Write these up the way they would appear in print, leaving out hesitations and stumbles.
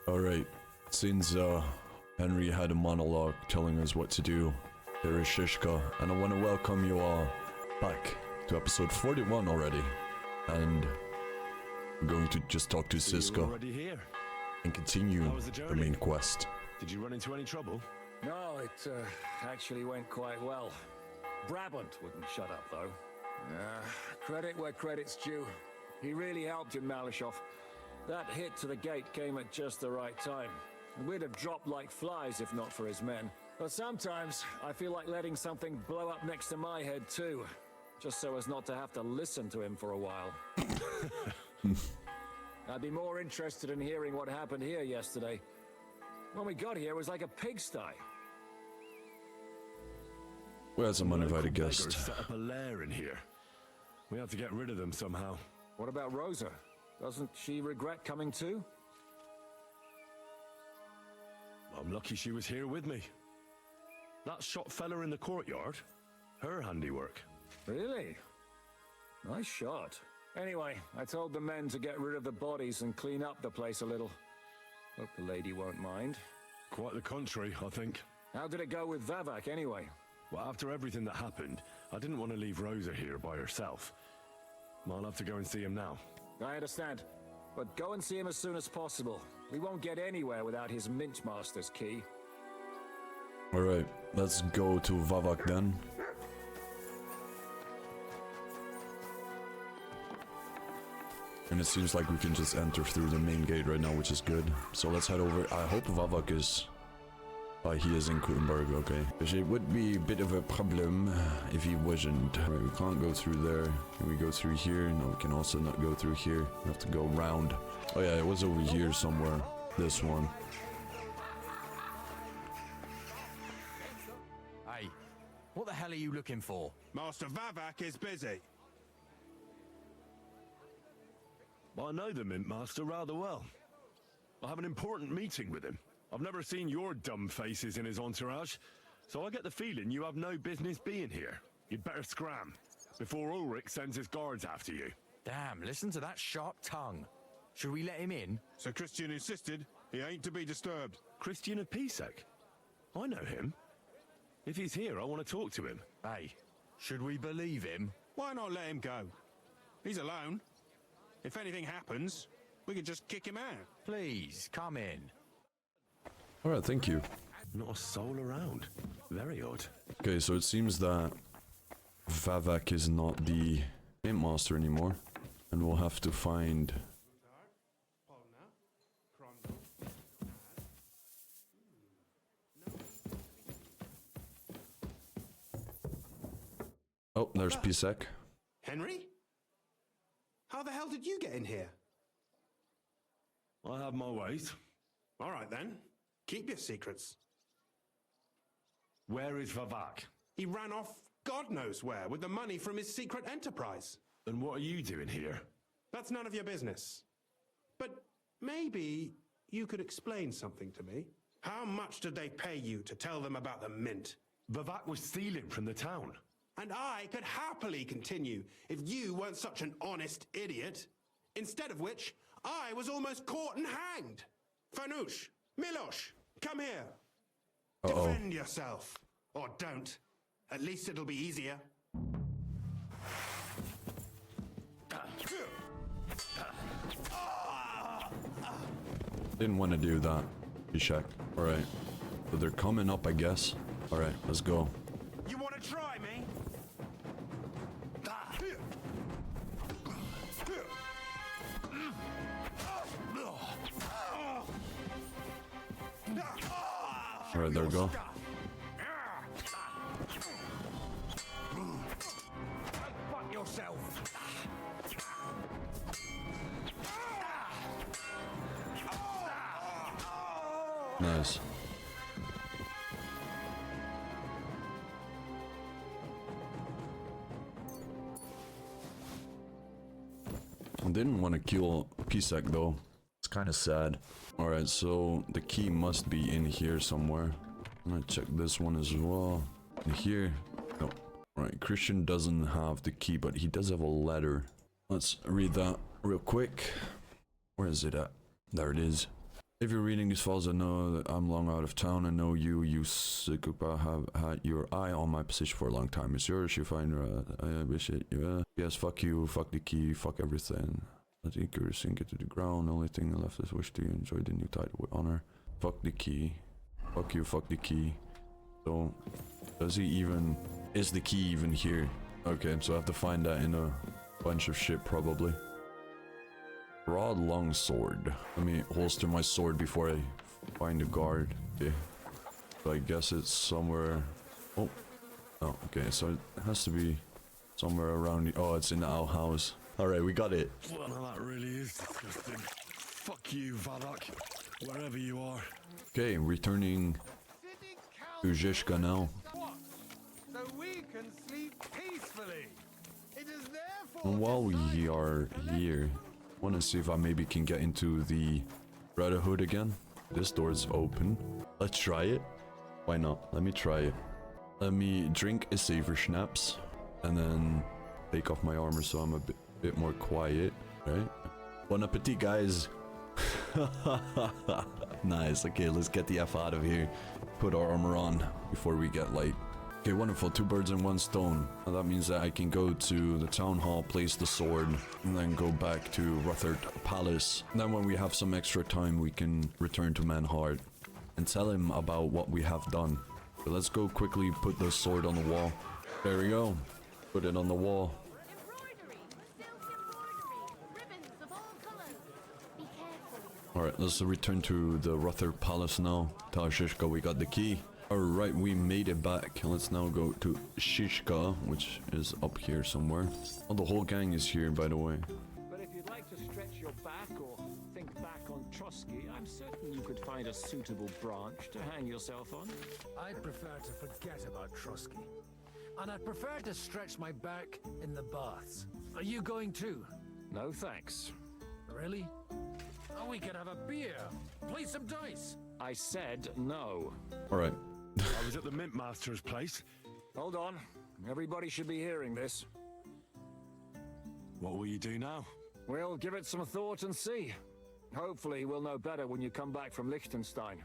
Alright, since Henry had a monologue telling us what to do, there is Shishka, and I want to welcome you all back to episode 41 already. And we're going to just talk to Siska and continue the main quest. Did you run into any trouble? No, it actually went quite well. Brabant wouldn't shut up, though. Credit where credit's due. He really helped in Malishov. That hit to the gate came at just the right time. We'd have dropped like flies if not for his men. But sometimes I feel like letting something blow up next to my head too, just so as not to have to listen to him for a while. I'd be more interested in hearing what happened here yesterday. When we got here, it was like a pigsty. Well, as an uninvited guest. Set up a lair in here. We have to get rid of them somehow. What about Rosa? Doesn't she regret coming too? I'm lucky she was here with me. That shot fella in the courtyard, her handiwork. Really? Nice shot. Anyway, I told the men to get rid of the bodies and clean up the place a little. Hope the lady won't mind. Quite the contrary, I think. How did it go with Vavak anyway? Well, after everything that happened, I didn't want to leave Rosa here by herself. I'll have to go and see him now. I understand. But go and see him as soon as possible. We won't get anywhere without his Mintmaster's key. Alright, let's go to Vavak then. And it seems like we can just enter through the main gate right now, which is good. So let's head over. I hope Vavak is... he is in Kutenberg, okay. Because it would be a bit of a problem if he wasn't. Right, we can't go through there. Can we go through here? No, we can also not go through here. We have to go round. Oh yeah, it was over here somewhere. This one. Hey, what the hell are you looking for? Master Vavak is busy. I know the Mint Master rather well. I have an important meeting with him. I've never seen your dumb faces in his entourage, so I get the feeling you have no business being here. You'd better scram, before Ulrich sends his guards after you. Damn, listen to that sharp tongue. Should we let him in? Sir Christian insisted he ain't to be disturbed. Christian of Pisek? I know him. If he's here, I want to talk to him. Hey, should we believe him? Why not let him go? He's alone. If anything happens, we can just kick him out. Please, come in. Alright, thank you. Not a soul around. Very odd. Okay, so it seems that Vavak is not the Mint Master anymore. And we'll have to find... Oh, there's Pisek. Henry? How the hell did you get in here? I have my ways. All right then. Keep your secrets. Where is Vavak? He ran off God knows where with the money from his secret enterprise. And what are you doing here? That's none of your business. But maybe you could explain something to me. How much did they pay you to tell them about the Mint? Vavak was stealing from the town. And I could happily continue if you weren't such an honest idiot. Instead of which, I was almost caught and hanged. Fanush, Milosh, come here. Defend yourself. Or don't. At least it'll be easier. Didn't want to do that. Pisek. Alright. So they're coming up, I guess. Alright, let's go. You want to try me? Alright, there we go. Fuck yourself. Nice. I didn't want to kill Pisek though. It's kind of sad. Alright, so the key must be in here somewhere. I'm gonna check this one as well. In here. No. Alright, Christian doesn't have the key, but he does have a letter. Let's read that real quick. Where is it at? There it is. If you're reading these files, I know that I'm long out of town. I know you Sukupa, have had your eye on my position for a long time. It's yours. You find I wish it. Yes, fuck you, fuck the key, fuck everything. Let Icarus sink it to the ground. The only thing left is wish to enjoy the new title with honor. Fuck the key. Fuck you, fuck the key. So, does he even... Is the key even here? Okay, so I have to find that in a bunch of shit, probably. Broad long sword. Let me holster my sword before I find the guard. Okay. So I guess it's somewhere... Oh. Oh, okay, so it has to be somewhere around... Oh, it's in the outhouse. Alright, we got it. Well, now that really is disgusting. Fuck you, Vadak. Wherever you are. Okay, returning to Zhishka now. So we can sleep peacefully. It is therefore And while we are here, I want to see if I maybe can get into the Brotherhood again. This door's open. Let's try it. Why not? Let me try it. Let me drink a saver schnapps and then take off my armor so I'm a bit more quiet, right? Bon appetit, guys. Nice. Okay, let's get the F out of here. Put our armor on before we get light. Okay, wonderful. 2 birds and 1 stone. Now that means that I can go to the town hall, place the sword, and then go back to Rutherford Palace. And then when we have some extra time, we can return to Manhart and tell him about what we have done. So let's go quickly put the sword on the wall. There we go. Put it on the wall. Alright, let's return to the Rutherford Palace now. Tell Shishka we got the key. Alright, we made it back. Let's now go to Shishka, which is up here somewhere. Oh, the whole gang is here, by the way. But if you'd like to stretch your back or think back on Trotsky, I'm certain you could find a suitable branch to hang yourself on. I'd prefer to forget about Trotsky. And I'd prefer to stretch my back in the baths. Are you going too? No thanks. Really? Oh, we could have a beer. Play some dice. I said no. Alright. I was at the Mint Master's place. Hold on. Everybody should be hearing this. What will you do now? We'll give it some thought and see. Hopefully we'll know better when you come back from Liechtenstein.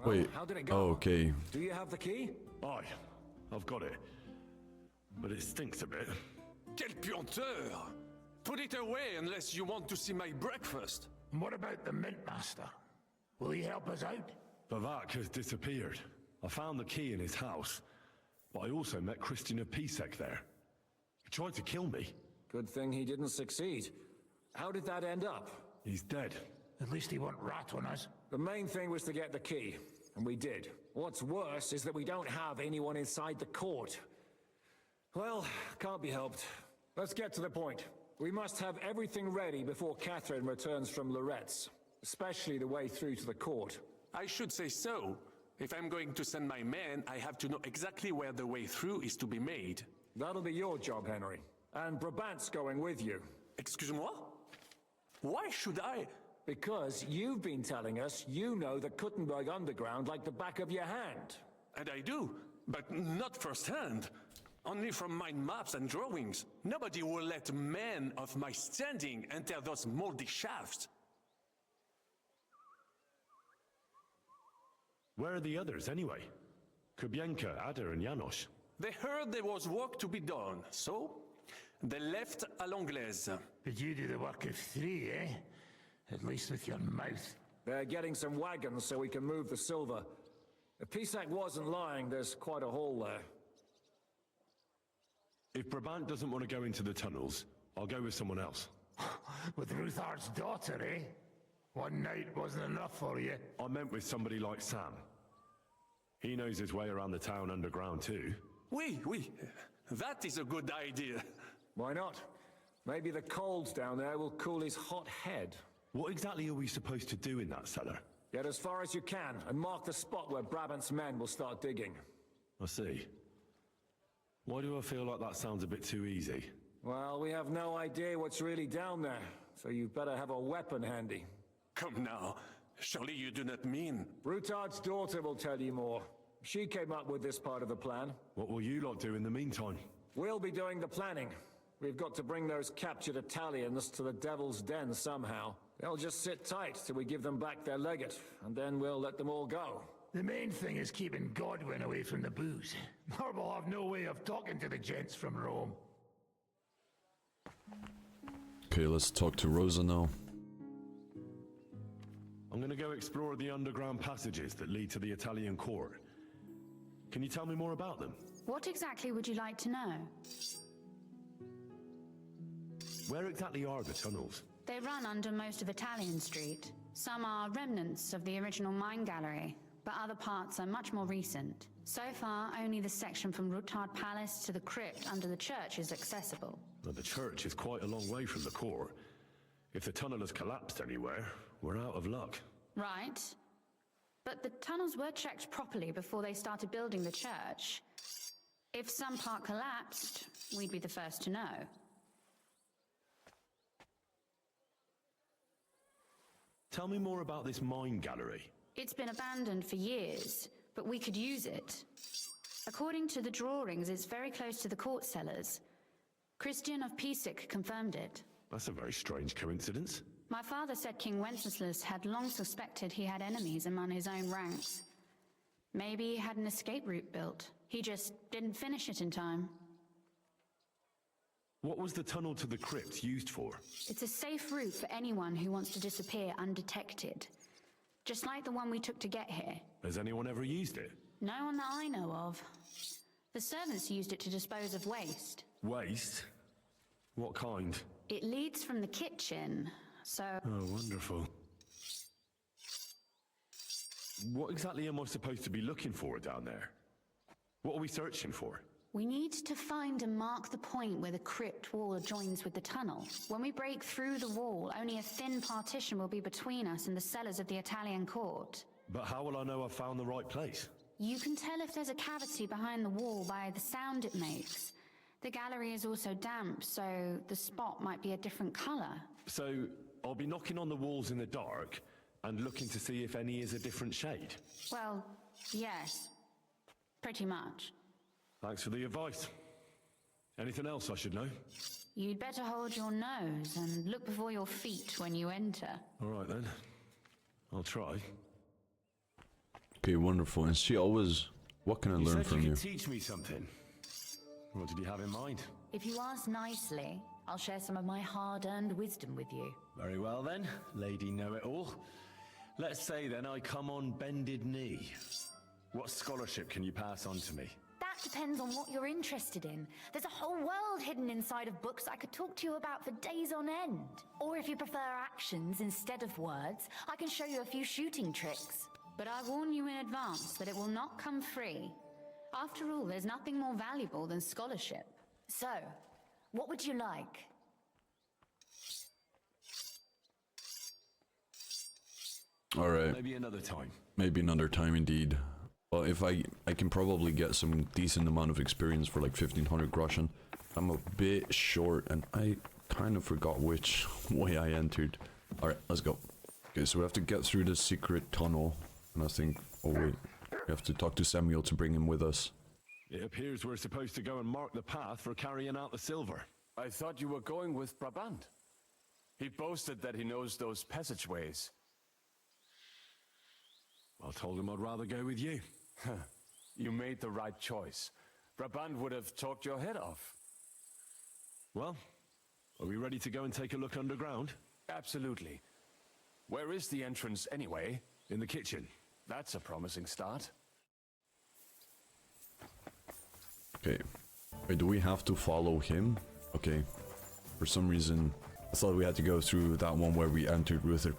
Well, Wait. how did it go? Oh, okay. Do you have the key? Aye, I've got it. But it stinks a bit. Quel puanteur! Put it away unless you want to see my breakfast. What about the Mint Master? Will he help us out? Vavak has disappeared. I found the key in his house. But I also met Christina Pisek there. He tried to kill me. Good thing he didn't succeed. How did that end up? He's dead. At least he won't rat on us. The main thing was to get the key, and we did. What's worse is that we don't have anyone inside the court. Well, can't be helped. Let's get to the point. We must have everything ready before Catherine returns from Loretz, especially the way through to the court. I should say so. If I'm going to send my men, I have to know exactly where the way through is to be made. That'll be your job, Henry. And Brabant's going with you. Excuse-moi? Why should I? Because you've been telling us you know the Kuttenberg Underground like the back of your hand. And I do, but not firsthand. Only from mind maps and drawings. Nobody will let men of my standing enter those moldy shafts. Where are the others, anyway? Kubienka, Ada, and Janos. They heard there was work to be done, so they left à l'anglaise. But you do the work of 3, eh? At least with your mouth. They're getting some wagons so we can move the silver. If Pisak wasn't lying, there's quite a hole there. If Brabant doesn't want to go into the tunnels, I'll go with someone else. With Ruthar's daughter, eh? One night wasn't enough for you. I meant with somebody like Sam. He knows his way around the town underground too. Oui, that is a good idea. Why not? Maybe the cold down there will cool his hot head. What exactly are we supposed to do in that cellar? Get as far as you can and mark the spot where Brabant's men will start digging. I see. Why do I feel like that sounds a bit too easy? Well, we have no idea what's really down there, so you better have a weapon handy. Come now, surely you do not mean... Rutard's daughter will tell you more. She came up with this part of the plan. What will you lot do in the meantime? We'll be doing the planning. We've got to bring those captured Italians to the Devil's Den somehow. They'll just sit tight till we give them back their legate, and then we'll let them all go. The main thing is keeping Godwin away from the booze. Or we'll have no way of talking to the gents from Rome. Okay, let's talk to Rosa now. I'm gonna go explore the underground passages that lead to the Italian court. Can you tell me more about them? What exactly would you like to know? Where exactly are the tunnels? They run under most of Italian Street. Some are remnants of the original mine gallery, but other parts are much more recent. So far, only the section from Rutard Palace to the crypt under the church is accessible. Well, the church is quite a long way from the core. If the tunnel has collapsed anywhere, we're out of luck. Right. But the tunnels were checked properly before they started building the church. If some part collapsed, we'd be the first to know. Tell me more about this mine gallery. It's been abandoned for years, but we could use it. According to the drawings, it's very close to the court cellars. Christian of Pisac confirmed it. That's a very strange coincidence. My father said King Wenceslas had long suspected he had enemies among his own ranks. Maybe he had an escape route built. He just didn't finish it in time. What was the tunnel to the crypt used for? It's a safe route for anyone who wants to disappear undetected. Just like the one we took to get here. Has anyone ever used it? No one that I know of. The servants used it to dispose of waste. Waste? What kind? It leads from the kitchen, so... Oh, wonderful. What exactly am I supposed to be looking for down there? What are we searching for? We need to find and mark the point where the crypt wall joins with the tunnel. When we break through the wall, only a thin partition will be between us and the cellars of the Italian court. But how will I know I've found the right place? You can tell if there's a cavity behind the wall by the sound it makes. The gallery is also damp, so the spot might be a different color. So, I'll be knocking on the walls in the dark and looking to see if any is a different shade? Well, yes. Pretty much. Thanks for the advice. Anything else I should know? You'd better hold your nose and look before your feet when you enter. All right then. I'll try. Okay, wonderful. And she always... What can I learn from you? You said you could teach me something. What did you have in mind? If you ask nicely, I'll share some of my hard-earned wisdom with you. Very well then, Lady Know-It-All. Let's say then I come on bended knee. What scholarship can you pass on to me? That depends on what you're interested in. There's a whole world hidden inside of books I could talk to you about for days on end. Or if you prefer actions instead of words, I can show you a few shooting tricks. But I warn you in advance that it will not come free. After all, there's nothing more valuable than scholarship. So, what would you like? Alright. Maybe another time. Maybe another time indeed. Well, if I can probably get some decent amount of experience for like 1500 groschen. I'm a bit short and I kind of forgot which way I entered. Alright, let's go. Okay, so we have to get through the secret tunnel. And I think... Oh wait. We have to talk to Samuel to bring him with us. It appears we're supposed to go and mark the path for carrying out the silver. I thought you were going with Brabant. He boasted that he knows those passageways. I told him I'd rather go with you. You made the right choice. Brabant would have talked your head off. Well, are we ready to go and take a look underground? Absolutely. Where is the entrance anyway? In the kitchen. That's a promising start. Okay. Wait, do we have to follow him? Okay. For some reason, I thought we had to go through that one where we entered Ruther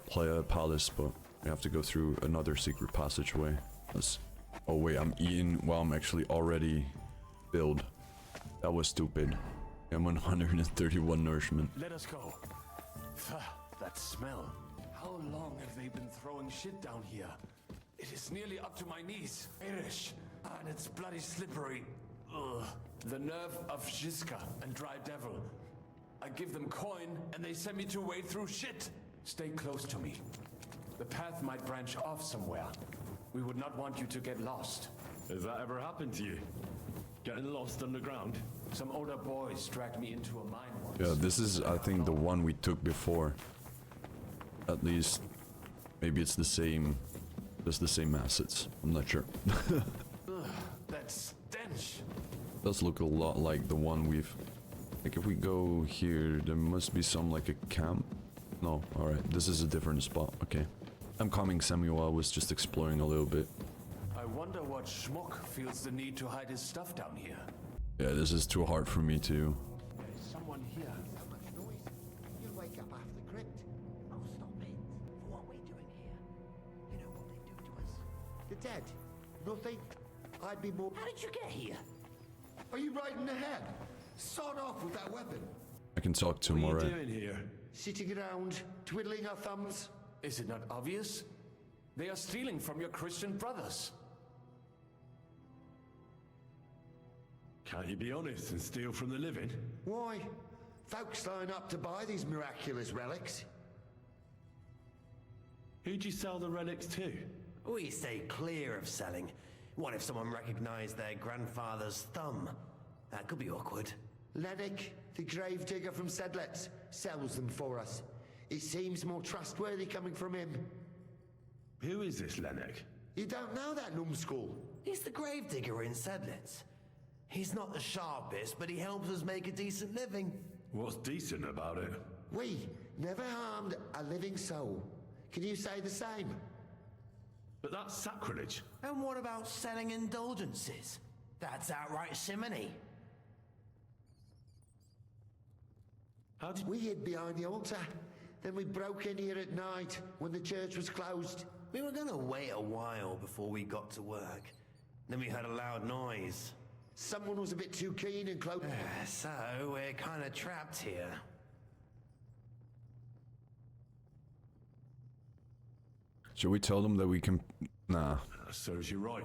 Palace, but we have to go through another secret passageway. Let's... Oh wait, I'm eating while I'm actually already filled. That was stupid. I'm on 131 nourishment. Let us go. That smell. How long have they been throwing shit down here? It is nearly up to my knees. Irish. And it's bloody slippery. Ugh. The nerve of Jiska and Dry Devil. I give them coin and they send me to wade through shit. Stay close to me. The path might branch off somewhere. We would not want you to get lost. Has that ever happened to you? Getting lost underground? Some older boys dragged me into a mine once. Yeah, this is, I think, the one we took before. At least, maybe it's the same, just the same assets. I'm not sure. Ugh, that stench. Does look a lot like the one we've... Like, if we go here, there must be some, like, a camp. No, alright, this is a different spot, okay. I'm coming, Samuel, I was just exploring a little bit. I wonder what schmuck feels the need to hide his stuff down here. Yeah, this is too hard for me to... There's someone here. So much noise. You'll wake up half the crypt. Oh, stop it. What are we doing here? You know what they do to us? The dead. Nothing. I'd be more... How did you get here? Are you riding ahead? Sod off with that weapon. I can talk to him, What are alright. you doing here? Sitting around, twiddling our thumbs. Is it not obvious? They are stealing from your Christian brothers. Can't you be honest and steal from the living? Why? Folks line up to buy these miraculous relics. Who'd you sell the relics to? We stay clear of selling. What if someone recognized their grandfather's thumb? That could be awkward. Lennox, the gravedigger from Sedlets, sells them for us. It seems more trustworthy coming from him. Who is this Lennox? You don't know that numbskull? He's the gravedigger in Sedlets. He's not the sharpest, but he helps us make a decent living. What's decent about it? We never harmed a living soul. Can you say the same? But that's sacrilege. And what about selling indulgences? That's outright simony. How did... We hid behind the altar. Then we broke in here at night when the church was closed. We were gonna wait a while before we got to work. Then we heard a loud noise. Someone was a bit too keen and close. So we're kind of trapped here. Should we tell them that we can... Nah. Serves you right.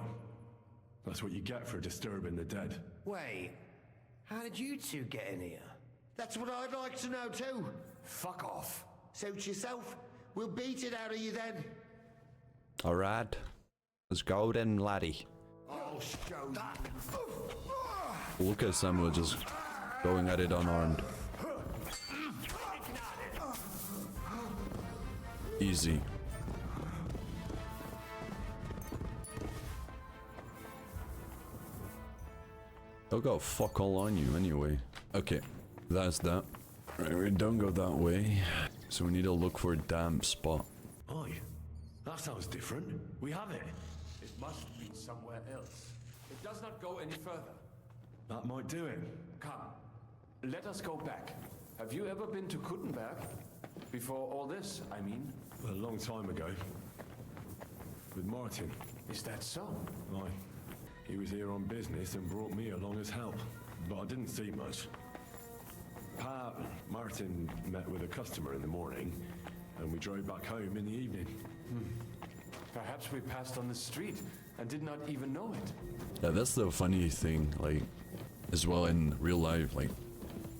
That's what you get for disturbing the dead. Wait, how did you two get in here? That's what I'd like to know too. Fuck off. Suit yourself. We'll beat it out of you then. Alright. Let's go then, laddie. I'll show you. Look at Samuel just going at it unarmed. Easy. They'll go fuck all on you anyway. Okay, that's that. Right, we don't go that way. So we need to look for a damp spot. Aye, that sounds different. We have it. It must be somewhere else. It does not go any further. That might do it. Come, let us go back. Have you ever been to Kuttenberg? Before all this, I mean? A long time ago. With Martin. Is that so? Aye. He was here on business and brought me along as help. But I didn't see much. Martin met with a customer in the morning, and we drove back home in the evening. Perhaps we passed on the street and did not even know it. Yeah, that's the funny thing, like, as well in real life, like,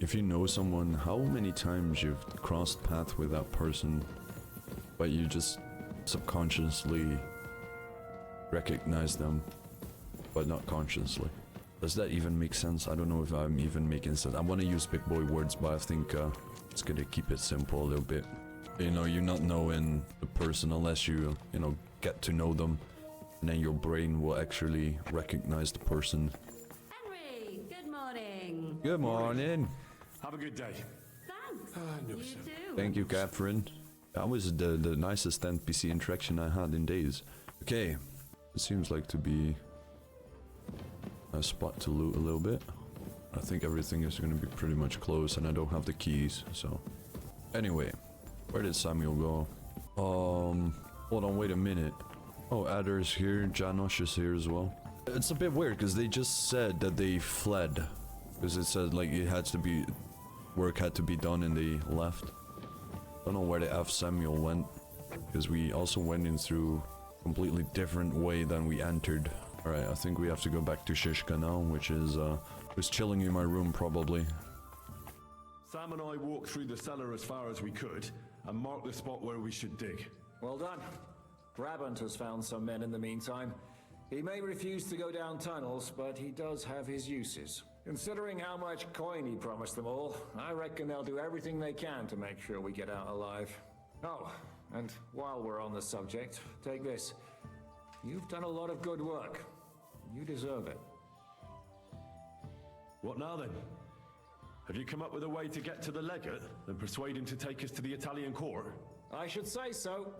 if you know someone, how many times you've crossed paths with that person, but you just subconsciously recognize them, but not consciously. Does that even make sense? I don't know if I'm even making sense. I want to use big boy words, but I think it's gonna keep it simple a little bit. You know, you're not knowing the person unless you know, get to know them, and then your brain will actually recognize the person. Henry, good morning. Good morning. Have a good day. Thanks. You too. Thank you, Catherine. That was the nicest NPC interaction I had in days. Okay, it seems like to be a spot to loot a little bit. I think everything is going to be pretty much closed, and I don't have the keys, so... Anyway, where did Samuel go? Hold on, wait a minute. Oh, Adder's here, Janosch is here as well. It's a bit weird, because they just said that they fled. Because it said, like, it had to be... work had to be done, and they left. Don't know where the F Samuel went, because we also went in through a completely different way than we entered. Alright, I think we have to go back to Shishka now, which is, was chilling in my room probably. Sam and I walked through the cellar as far as we could, and marked the spot where we should dig. Well done. Brabant has found some men in the meantime. He may refuse to go down tunnels, but he does have his uses. Considering how much coin he promised them all, I reckon they'll do everything they can to make sure we get out alive. Oh, and while we're on the subject, take this. You've done a lot of good work. You deserve it. What now then? Have you come up with a way to get to the Legate and persuade him to take us to the Italian court? I should say so.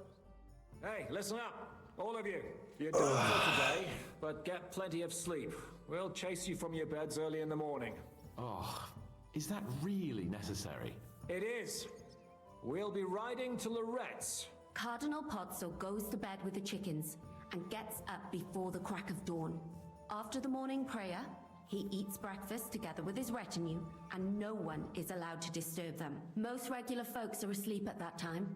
Hey, listen up, all of you. You're done for today, but get plenty of sleep. We'll chase you from your beds early in the morning. Oh, is that really necessary? It is. We'll be riding to Loretz. Cardinal Pozzo goes to bed with the chickens and gets up before the crack of dawn. After the morning prayer, he eats breakfast together with his retinue, and no one is allowed to disturb them. Most regular folks are asleep at that time,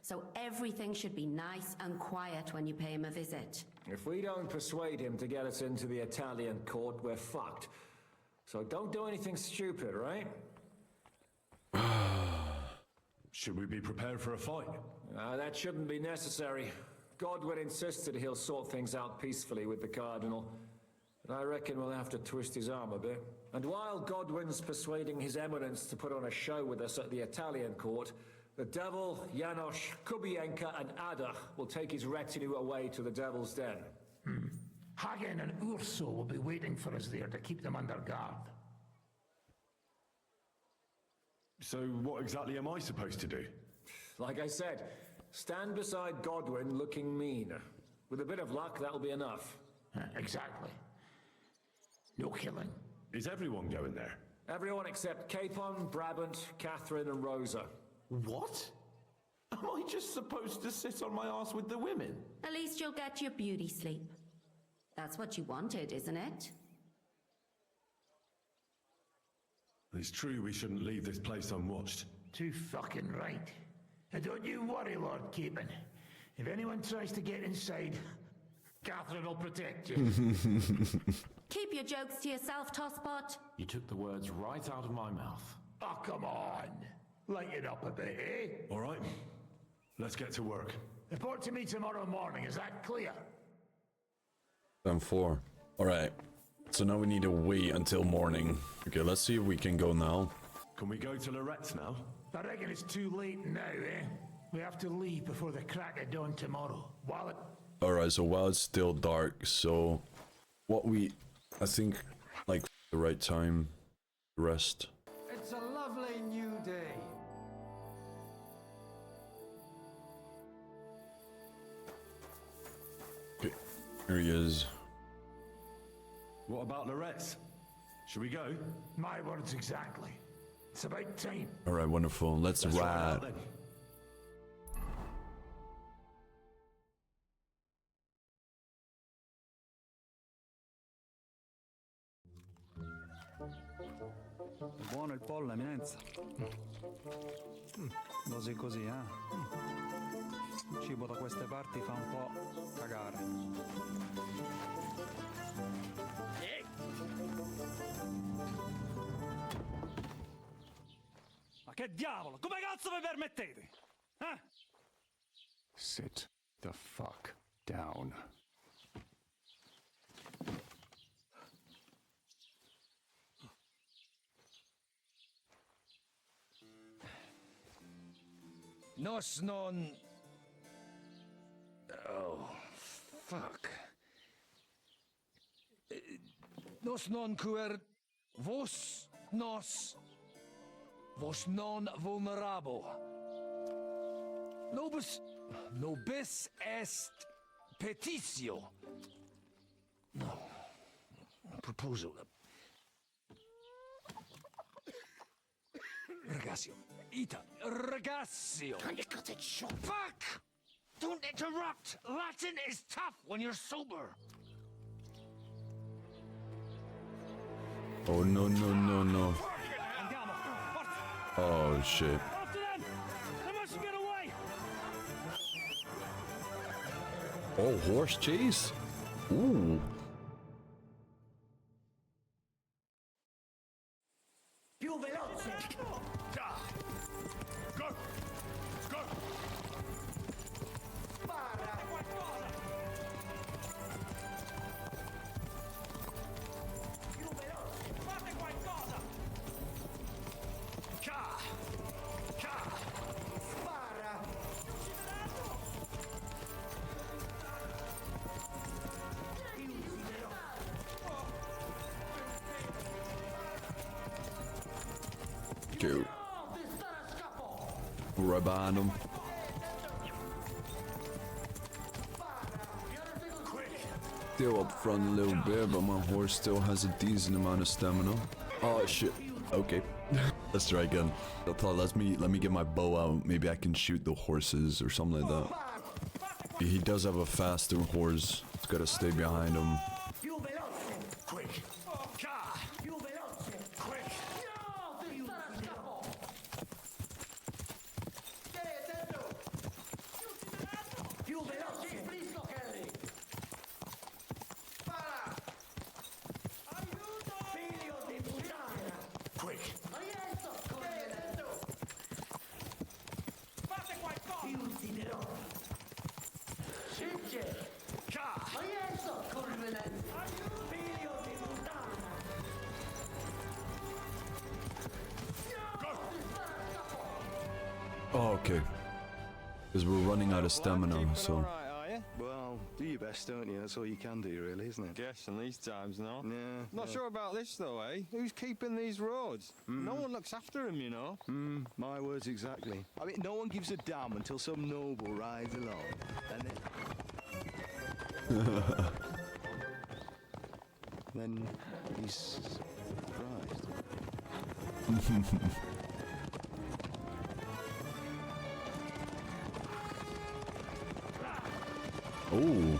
so everything should be nice and quiet when you pay him a visit. If we don't persuade him to get us into the Italian court, we're fucked. So don't do anything stupid, right? Should we be prepared for a fight? That shouldn't be necessary. Godwin insisted he'll sort things out peacefully with the Cardinal. But I reckon we'll have to twist his arm a bit. And while Godwin's persuading His Eminence to put on a show with us at the Italian court, the Devil, Janos, Kubienka, and Ada will take his retinue away to the Devil's Den. Hagen and Urso will be waiting for us there to keep them under guard. So what exactly am I supposed to do? Like I said, stand beside Godwin looking mean. With a bit of luck, that'll be enough. Exactly. No killing. Is everyone going there? Everyone except Capon, Brabant, Catherine, and Rosa. What? Am I just supposed to sit on my ass with the women? At least you'll get your beauty sleep. That's what you wanted, isn't it? It's true we shouldn't leave this place unwatched. Too fucking right. And don't you worry, Lord Capon. If anyone tries to get inside, Catherine will protect you. Keep your jokes to yourself, Tosspot. You took the words right out of my mouth. Oh, come on. Lighten up a bit, eh? All right. Let's get to work. Report to me tomorrow morning, is that clear? 10-4. Alright. So now we need to wait until morning. Okay, let's see if we can go now. Can we go to Loretz now? I reckon it's too late now, eh? We have to leave before the crack of dawn tomorrow. While it... Alright, so while it's still dark, so... I think, like, the right time to rest. It's a lovely new day. Okay, here he is. What about Loretz? Should we go? My words exactly. It's about time. Alright, wonderful. Let's ride ride. out then. Buono il pollo, eminenza. Così così, eh? Il cibo da queste parti fa un po' cagare. Ma che diavolo? Come cazzo vi permettete? Eh? Sit the fuck down. Nos non... Oh, fuck. Nos non quer... Vos nos... Vos non vulnerabo. Nobis est petitio. No. Proposal. Ragazio. Ita. Ragazio. Can you cut it short? Fuck! Don't interrupt! Latin is tough when you're sober. Oh, no, no, no, no. Andiamo, forza! Oh, shit. After them! They must get away! Oh, horse chase? Ooh. Più veloce! Go! Go! Okay. We're right behind him. Still up front a little bit, but my horse still has a decent amount of stamina. Oh shit. Okay. Let's try again. I thought let me get my bow out. Maybe I can shoot the horses or something like that. He does have a faster horse. It's gotta stay behind him. Quick! Quick! Quick! Oh, okay. Because we're running out of stamina, so. Alright, are you? Well, do your best, don't you? That's all you can do, really, isn't it? Guess in these times, no? Yeah. Not sure about this, though, eh? Who's keeping these roads? No one looks after them, you know? My words exactly. I mean, no one gives a damn until some noble rides along. And then he's surprised. Oh.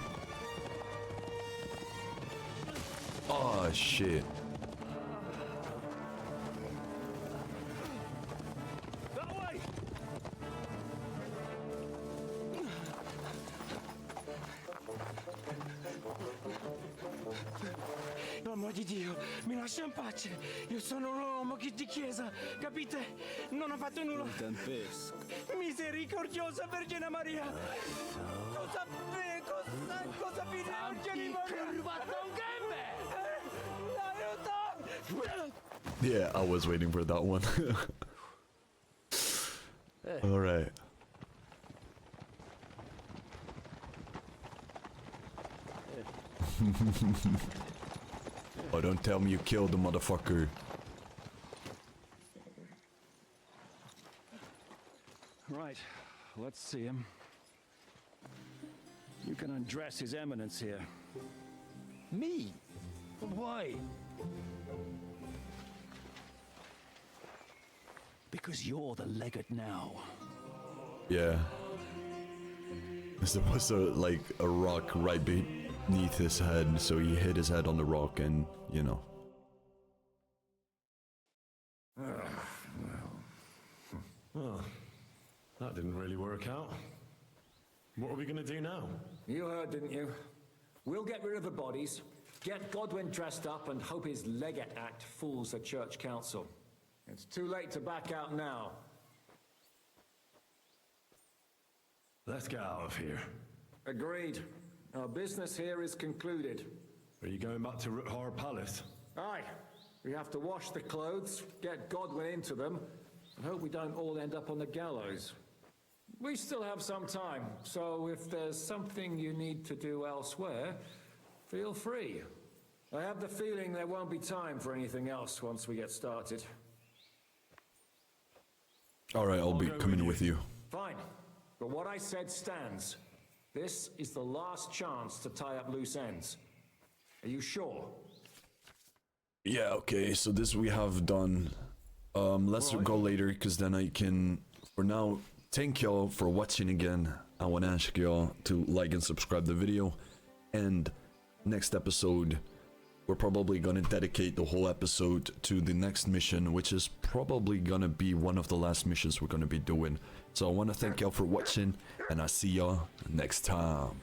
Oh shit. That way! L'uomo di Dio, mi lascia in pace. Io sono un uomo di chiesa, capite? Non ho fatto nulla. Misericordiosa Vergine Maria. Cosa pide Vergine Maria? Aiuto! Yeah, I was waiting for that one. All right. Oh, don't tell me you killed the motherfucker. Right, let's see him. You can undress His Eminence here. Me? But why? Because you're the legate now. Yeah. There was like a rock right beneath his head, so he hit his head on the rock and, you know. Well, that didn't really work out. What are we going to do now? You heard, didn't you? We'll get rid of the bodies, get Godwin dressed up, and hope his Legate Act fools the church council. It's too late to back out now. Let's get out of here. Agreed. Our business here is concluded. Are you going back to Ruthar Palace? Aye. We have to wash the clothes, get Godwin into them, and hope we don't all end up on the gallows. We still have some time, so if there's something you need to do elsewhere, feel free. I have the feeling there won't be time for anything else once we get started. Alright, I'll be coming with you. Fine. But what I said stands. This is the last chance to tie up loose ends. Are you sure? Yeah, okay, so this we have done. Let's go later, because then I can, for now, thank y'all for watching again. I want to ask y'all to like and subscribe the video. And next episode, we're probably going to dedicate the whole episode to the next mission, which is probably going to be one of the last missions we're going to be doing. So I want to thank y'all for watching, and I'll see y'all next time.